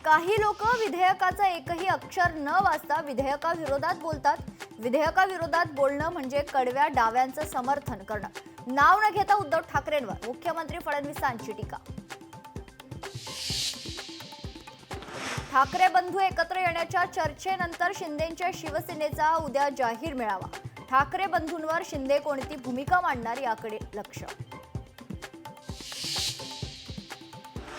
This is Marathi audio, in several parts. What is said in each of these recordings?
काही लोक विधेयकाचा एकही अक्षर न वाचता विधेयकाविरोधात बोलतात. विधेयकाविरोधात बोलणं म्हणजे कडव्या डाव्यांचं समर्थन करणं. नाव न घेता उद्धव ठाकरेंवर मुख्यमंत्री फडणवीसांची टीका. ठाकरे बंधू एकत्र येण्याच्या चर्चेनंतर शिंदेंच्या शिवसेनेचा उद्या जाहीर मेळावा. ठाकरे बंधूंवर शिंदे कोणती भूमिका मांडणार याकडे लक्ष.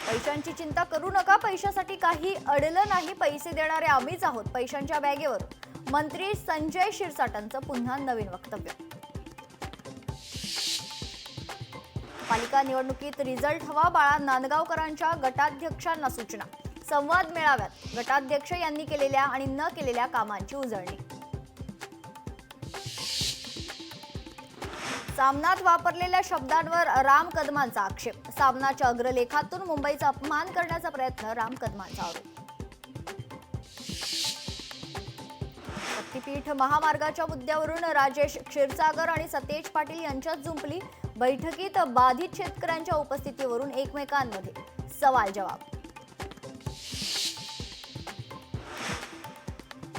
पैशांची चिंता करू नका, पैशासाठी काही अडलं नाही, पैसे देणारे आम्हीच आहोत. पैशांच्या बॅगेवर मंत्री संजय शिरसाटांचं पुन्हा नवीन वक्तव्य. पालिका निवडणुकीत रिझल्ट हवा, बाळा नांदगावकरांच्या गटाध्यक्षांना सूचना. संवाद मेळाव्यात गटाध्यक्ष यांनी केलेल्या आणि न केलेल्या कामांची उजळणी. सामनात वापरलेल्या शब्दांवर राम कदमांचा आक्षेप. सामनाच्या अग्रलेखातून मुंबईचा अपमान करण्याचा प्रयत्न, राम कदमांचा आरोप. शक्तीपीठ महामार्गाच्या मुद्द्यावरून राजेश क्षीरसागर आणि सतेज पाटील यांच्यात जुंपली. बैठकीत बाधित शेतकऱ्यांच्या उपस्थितीवरून एकमेकांमध्ये सवाल जवाब.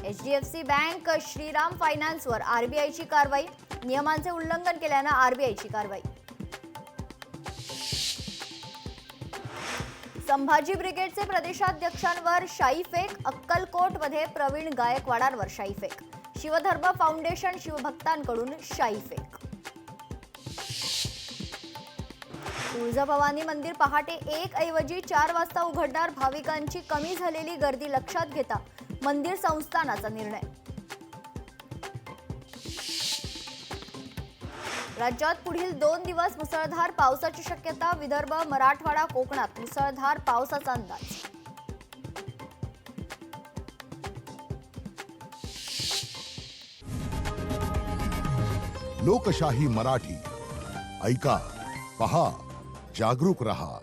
एचडीएफसी बँक श्रीराम फायनान्सवर आरबीआयची कारवाई. नियमांचे उल्लंघन केल्यानं आरबीआयची कारवाई. संभाजी ब्रिगेडचे प्रदेशाध्यक्षांवर शाईफेक. अक्कलकोटमध्ये प्रवीण गायकवाडांवर शाईफेक. शिवधर्म फाउंडेशन शिवभक्तांकडून शाईफेक. तुळजाभवानी मंदिर पहाटे 1 ऐवजी 4 वाजता उघडणार. भाविकांची कमी झालेली गर्दी लक्षात घेता मंदिर संस्थानाचा निर्णय. राज्यात पुढील 2 दिवस मुसळधार पावसाची शक्यता. विदर्भ, मराठवाडा, कोकणात मुसळधार पावसाचा अंदाज. लोकशाही मराठी ऐका, पहा, जागरूक रहा.